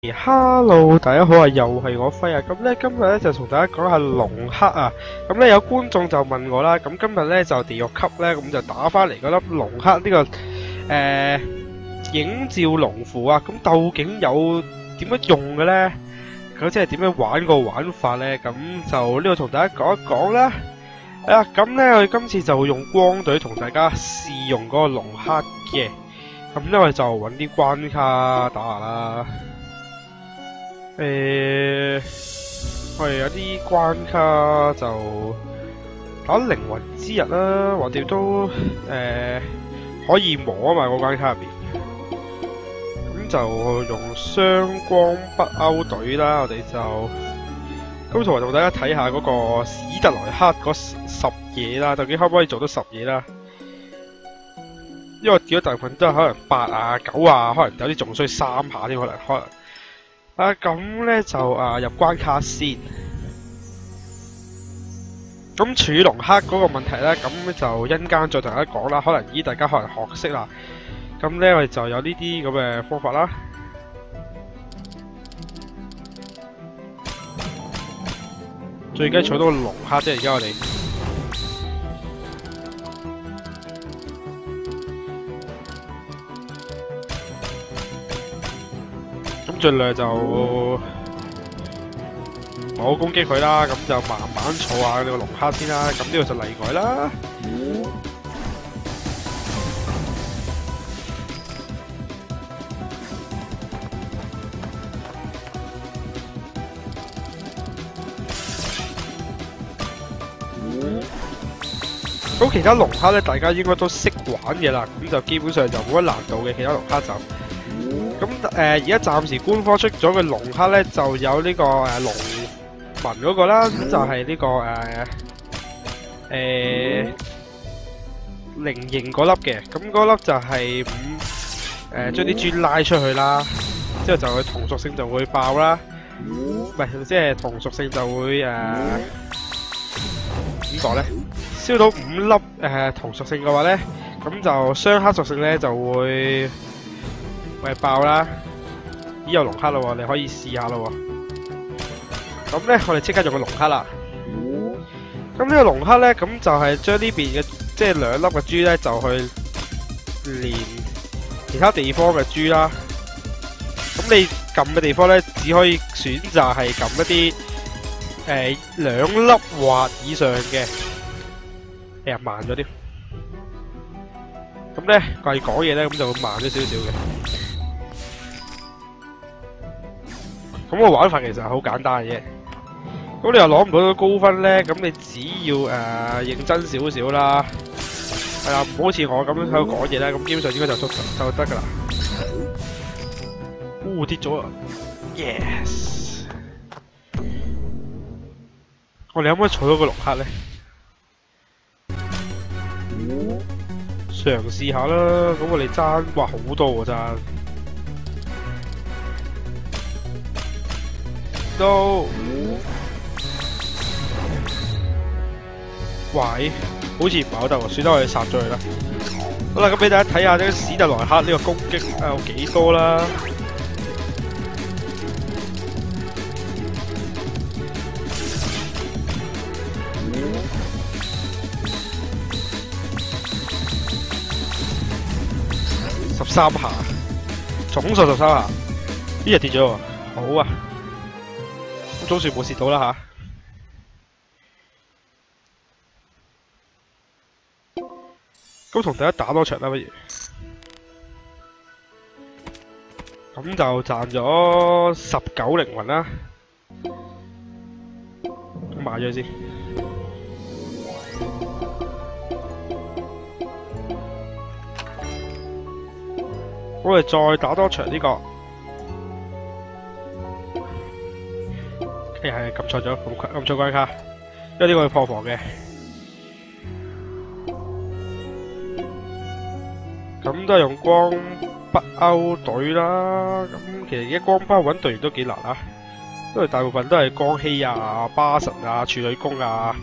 Hello，大家好啊，又係我輝啊。咁咧今日咧就同大家講下龍克啊。咁咧有觀眾就問我啦，咁今日咧就地獄級咧，咁就打翻嚟嗰粒龍克呢個影照龍符啊。咁究竟有點樣用嘅咧？咁即係點樣玩個玩法咧？咁就呢度同大家講一講啦。咁咧我哋今次就會用光隊同大家試用嗰個龍克嘅。咁咧我哋就揾啲關卡打下啦。我哋有啲關卡就打靈魂之日啦，或者都可以摸啊嘛，個關卡入邊。咁就用雙光北歐隊啦，我哋就咁同埋同大家睇下嗰個史特萊克嗰10嘢啦，究竟可唔可以做到10嘢啦？因為見到大部分都係可能8啊、9啊，可能有啲仲需要3下添，可能。咁咧就入關卡先。咁處龍克嗰個問題咧，咁就一陣間再同大家講啦。可能大家可能學識啦。咁咧我哋就有呢啲咁嘅方法啦。最緊取到個龍克啫，而家我哋。盡量就唔好攻擊佢啦，咁就慢慢坐下呢個龍克先啦。咁呢個就例外啦。咁其他龍克咧，大家應該都識玩嘅啦，咁就基本上就冇乜難度嘅。其他龍克就。咁而家暫時官方出咗嘅龍克咧，就有呢個龍紋嗰個啦，咁就係呢個菱形嗰粒嘅，咁嗰粒就係將啲磚拉出去啦，之後就佢同屬性就會爆啦，唔係即係同屬性就會點講咧？燒到5粒同屬性嘅話咧，咁就雙黑屬性咧就會。爆啦！咦有龍克啦喎，你可以試下啦喎。咁咧，我哋即刻用個龍克啦。咁呢個龍克咧，咁就係將呢邊嘅即係2粒嘅珠咧，就去連其他地方嘅珠啦。咁你撳嘅地方咧，只可以選擇係撳一啲2粒或以上嘅。慢咗啲。咁咧，我哋講嘢咧，咁就會慢咗少少嘅。咁個玩法其實係好簡單嘅啫。咁你又攞唔到高分咧，咁你只要認真少少啦，係啦，唔好似我咁樣喺度講嘢咧，咁基本上應該就得噶啦。跌咗啊 ！Yes！ 我哋可唔可以儲到個龍克咧？嘗試下啦，咁我哋爭哇好多喎爭。都，喂，好似唔係好得喎，算啦，我哋殺咗佢啦。好啦，咁俾大家睇下呢個史特萊克呢個攻擊有幾多啦。13下，總數13下，呢日跌咗喎，好啊。總算冇蝕到啦吓，咁同大家打多場啦不如，咁就賺咗19靈魂啦，買咗先，我哋再打多場呢個。係撳錯咗，撳錯關卡，因為呢個係破防嘅。咁都係用光北歐隊啦。咁其實而家光北歐揾隊員都幾難啊，因為大部分都係光希啊、巴神啊、處女宮啊，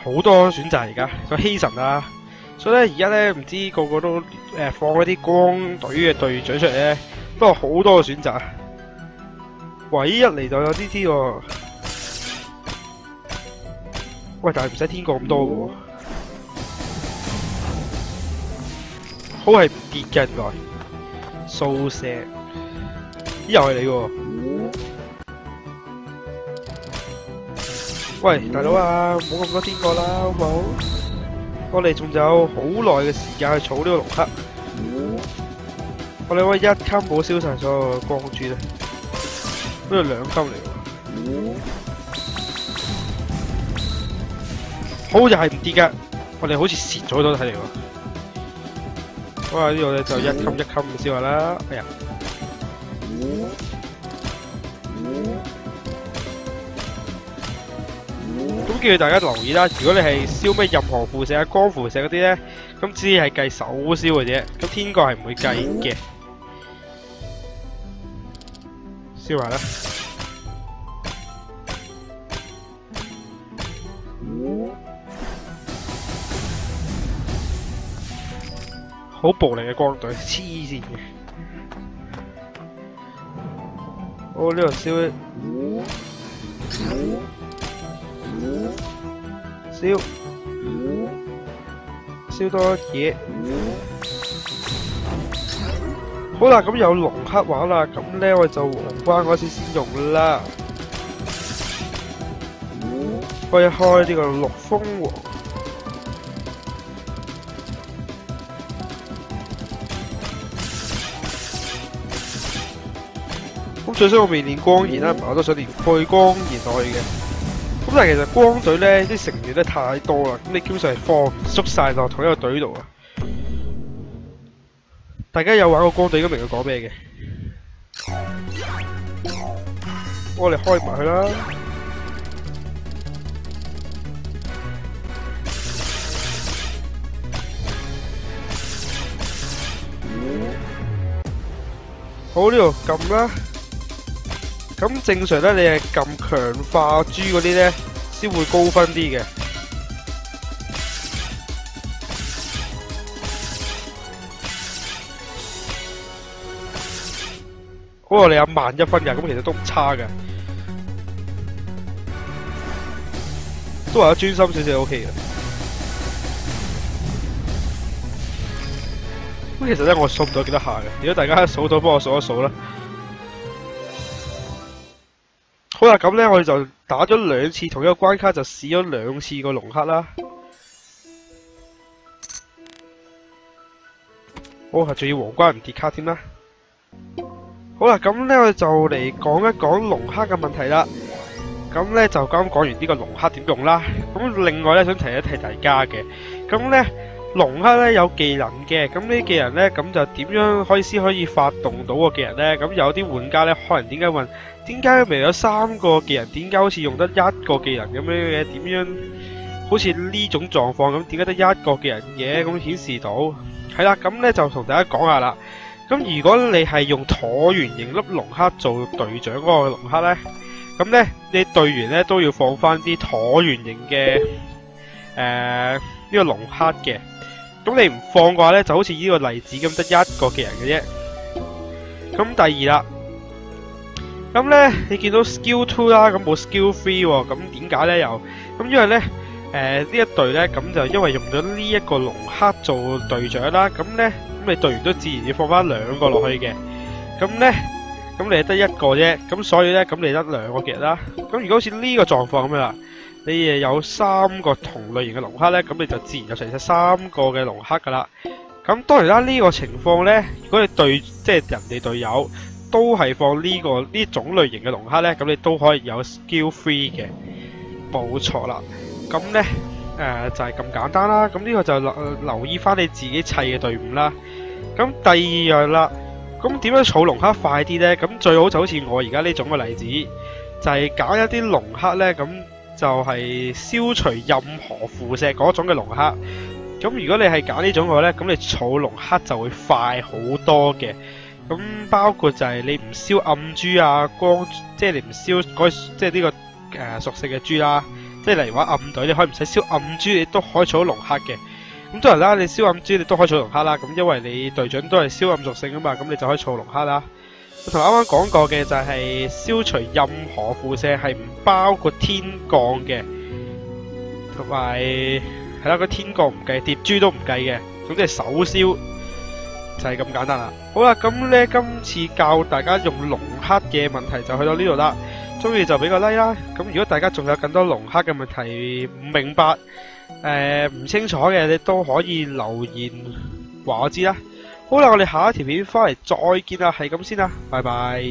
好多選擇而家。個希神啊，所以咧而家咧唔知個個都放嗰啲光隊嘅隊長出嚟咧，都有好多嘅選擇。喂，一嚟就有呢啲喎。喂，但係唔使天降咁多嘅喎。好係唔跌嘅原來。掃射，又係你喎。喂，大佬啊，唔好咁多天降啦，好唔好？我哋仲有好耐嘅時間去儲呢個龍克。我哋可以一級冇燒晒所有光珠咧，呢度2級嚟喎。好又係唔跌㗎，我哋好似蝕咗咗睇嚟喎。哇！呢度咧就一級咁燒下啦。哎呀！咁叫大家留意啦，如果你係燒咩任何輻射啊、光輻射嗰啲咧，咁只係計手燒嘅啫，咁天降係唔會計嘅。燒埋啦！好暴力嘅光隊，黐線嘅。我呢度燒，燒多嘢。好啦，咁有龍克玩啦，咁咧我就皇冠嗰次先用啦。開一開呢個陸風王。咁最衰我未練光燃啦，唔係我都想練配光燃落去嘅。咁但係其實光隊咧啲成員咧太多啦，咁你基本上係放唔縮晒落同一個隊度啊。大家有玩過光隊，應該明佢講咩嘅。我哋開埋佢啦。好，呢度撳啦。咁正常咧，你係撳強化珠嗰啲咧，先會高分啲嘅。好，我哋有11000分㗎，咁其實都唔差㗎，都話咗專心少少 OK 嘅。咁其實咧，我數唔到幾多下嘅，如果大家數到，幫我數一數啦。好啦，咁咧我哋就打咗2次同一個關卡，就試咗2次個龍克啦。好，仲要皇冠唔跌卡添啦。好啦，咁咧我哋就嚟講一講龍克嘅問題啦。咁咧就啱講完呢個龍克點用啦。咁另外咧想提一提大家嘅，咁咧龍克咧有技能嘅，咁呢啲技能咧咁就點樣先可以發動到個技能咧？咁有啲玩家咧可能點解問？點解明有3個技能，點解好似用得1個技能咁樣嘅？點樣好似呢種狀況咁？點解得1個技能嘅？咁顯示到係啦，咁咧就同大家講下啦。咁如果你係用橢圓形粒龍克做隊長嗰個龍克咧，咁咧你隊員咧都要放翻啲橢圓形嘅呢個龍克嘅。咁你唔放嘅話咧，就好似呢個例子咁得1個技能嘅啫。咁第二啦。咁咧，你見到 Skill 2啦，咁冇 Skill 3喎，咁點解咧又？咁因為咧，呢一隊咧，咁就因為用咗呢一個龍克做隊長啦，咁咧，咁你隊員都自然要放翻2個落去嘅，咁咧，咁你係得1個啫，咁所以咧，咁你得2個嘅啦。咁如果好似呢個狀況咁樣啦，你誒有3個同類型嘅龍克咧，咁你就自然有成3個嘅龍克噶啦。咁當然啦，呢個情況咧，如果你即係人哋隊友。都係放呢種類型嘅龍克咧，咁你都可以有 Skill 3嘅，冇錯啦。咁咧就係咁簡單啦。咁呢個就留意翻你自己砌嘅隊伍啦。咁第2樣啦，咁點樣儲龍克快啲咧？咁最好就好似我而家呢種嘅例子，就係揀一啲龍克咧，咁就係消除任何輻射嗰種嘅龍克。咁如果你係揀呢種嘅話咧，咁你儲龍克就會快好多嘅。咁包括就係你唔燒暗珠啊，即係你唔燒即係呢個屬性嘅珠啦。即係例如話暗隊，你可以唔使燒暗珠，你都可以儲到龍克嘅。咁當然啦，你燒暗珠你都可以儲龍克啦。咁因為你隊長都係燒暗屬性啊嘛，咁你就可以儲龍克啦。我同啱啱講過嘅就係消除任何輻射係唔包括天降嘅，同埋係啦，個天降唔計，疊珠都唔計嘅，總之係手燒就係咁簡單啦。好啦，咁呢今次教大家用龍刻嘅問題就去到呢度啦。中意就俾個 like 啦。咁如果大家仲有更多龍刻嘅問題唔明白、唔清楚嘅，你都可以留言話我知啦。好啦，我哋下一條片翻嚟再見啦，係咁先啦，拜拜。